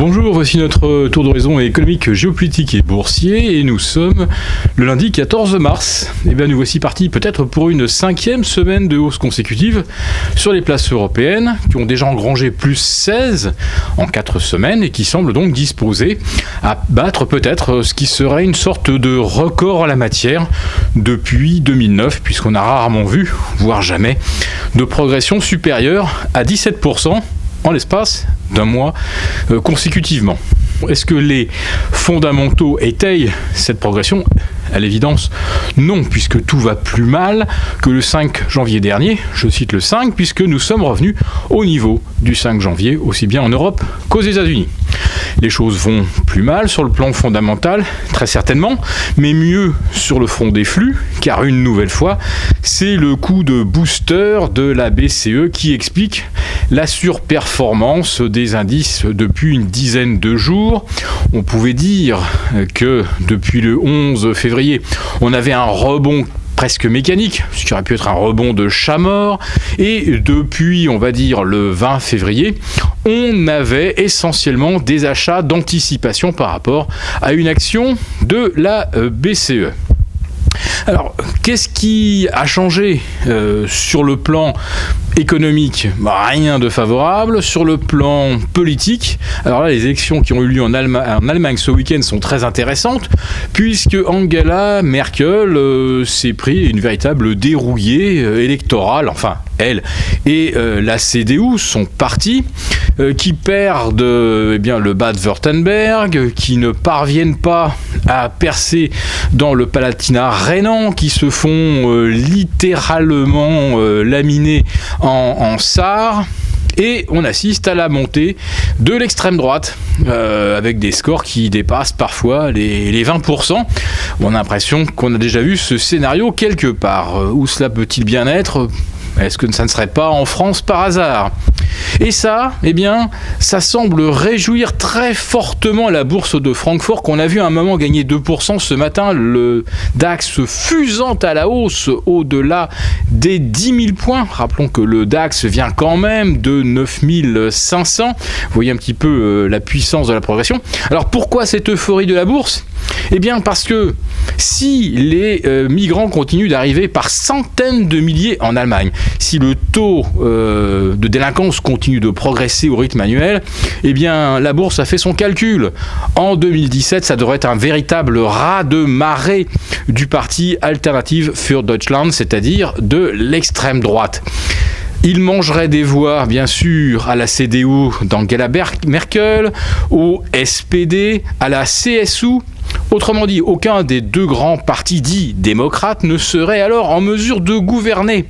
Bonjour, voici notre tour d'horizon économique, géopolitique et boursier et nous sommes le lundi 14 mars. Et bien nous voici partis peut-être pour une 5e semaine de hausse consécutive sur les places européennes qui ont déjà engrangé plus 16 en 4 semaines et qui semblent donc disposées à battre peut-être ce qui serait une sorte de record en la matière depuis 2009 puisqu'on a rarement vu, voire jamais, de progression supérieure à 17% en l'espace d'un mois consécutivement. Est-ce que les fondamentaux étayent cette progression ? À l'évidence, non, puisque tout va plus mal que le 5 janvier dernier, je cite le 5, puisque nous sommes revenus au niveau du 5 janvier, aussi bien en Europe qu'aux États-Unis. Les choses vont plus mal sur le plan fondamental, très certainement, mais mieux sur le front des flux, car une nouvelle fois, c'est le coup de booster de la BCE qui explique la surperformance des indices depuis une dizaine de jours. On pouvait dire que depuis le 11 février, on avait un rebond presque mécanique, ce qui aurait pu être un rebond de chat mort, et depuis, on va dire, le 20 février, on avait essentiellement des achats d'anticipation par rapport à une action de la BCE. Alors, qu'est-ce qui a changé sur le plan économique? Rien de favorable. Sur le plan politique, alors là, les élections qui ont eu lieu en Allemagne ce week-end sont très intéressantes, puisque Angela Merkel s'est pris une véritable dérouillée électorale, enfin, elle et la CDU, son parti, qui perdent le Bade-Württemberg, qui ne parviennent pas à percer dans le Palatinat rhénan, qui se font littéralement laminer en Sarre. Et on assiste à la montée de l'extrême droite, avec des scores qui dépassent parfois les 20%. On a l'impression qu'on a déjà vu ce scénario quelque part. Où cela peut-il bien être ? Est-ce que ça ne serait pas en France par hasard ? Et ça, ça semble réjouir très fortement la bourse de Francfort, qu'on a vu à un moment gagner 2% ce matin, le DAX fusant à la hausse au-delà des 10 000 points. Rappelons que le DAX vient quand même de 9 500. Vous voyez un petit peu la puissance de la progression. Alors pourquoi cette euphorie de la bourse ? Parce que si les migrants continuent d'arriver par centaines de milliers en Allemagne, si le taux de délinquance continue de progresser au rythme annuel, la bourse a fait son calcul. En 2017, ça devrait être un véritable raz-de-marée du parti Alternative für Deutschland, c'est-à-dire de l'extrême droite. Il mangerait des voix, bien sûr, à la CDU d'Angela Merkel, au SPD, à la CSU. Autrement dit, aucun des deux grands partis dits démocrates ne serait alors en mesure de gouverner,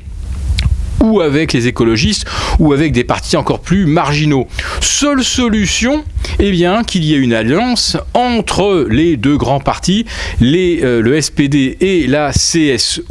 ou avec les écologistes, ou avec des partis encore plus marginaux. Seule solution, qu'il y ait une alliance entre les deux grands partis, le SPD et la CSU.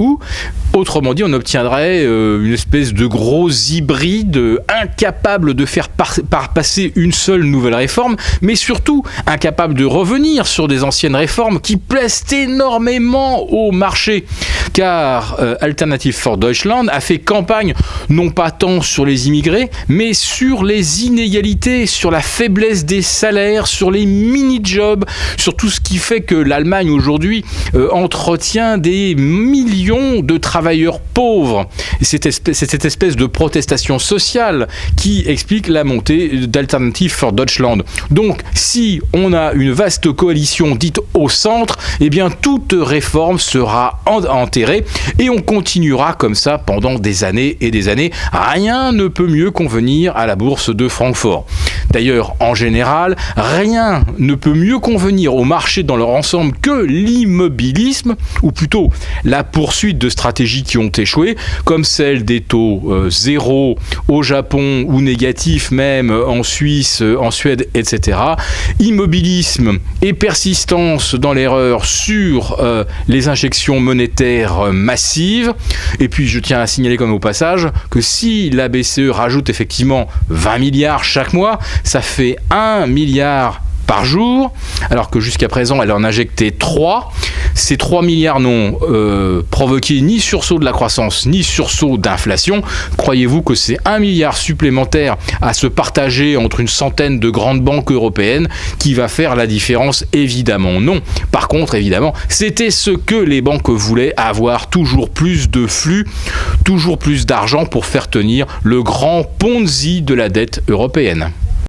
Autrement dit, on obtiendrait une espèce de gros hybride incapable de faire passer une seule nouvelle réforme, mais surtout incapable de revenir sur des anciennes réformes qui plaisent énormément au marché. Car Alternative für Deutschland a fait campagne non pas tant sur les immigrés, mais sur les inégalités, sur la faiblesse des salaires, sur les mini-jobs, sur tout ce qui fait que l'Allemagne aujourd'hui entretient des millions de travailleurs pauvres. Et c'est cette espèce de protestation sociale qui explique la montée d'Alternative für Deutschland. Donc, si on a une vaste coalition dite au centre, toute réforme sera enterrée et on continuera comme ça pendant des années et des années. Rien ne peut mieux convenir à la bourse de Francfort. D'ailleurs, en général, rien ne peut mieux convenir au marché dans leur ensemble que l'immobilisme, ou plutôt la poursuite de stratégies qui ont échoué, comme celle des taux zéro au Japon ou négatifs même en Suisse, en Suède, etc. Immobilisme et persistance dans l'erreur sur les injections monétaires massives. Et puis je tiens à signaler comme au passage que si la BCE rajoute effectivement 20 milliards chaque mois, ça fait 1 milliard par jour, alors que jusqu'à présent elle en injectait 3. Ces 3 milliards n'ont provoqué ni sursaut de la croissance, ni sursaut d'inflation. Croyez-vous que c'est 1 milliard supplémentaire à se partager entre une centaine de grandes banques européennes qui va faire la différence? Évidemment non. Par contre, évidemment, c'était ce que les banques voulaient, avoir toujours plus de flux, toujours plus d'argent pour faire tenir le grand Ponzi de la dette européenne.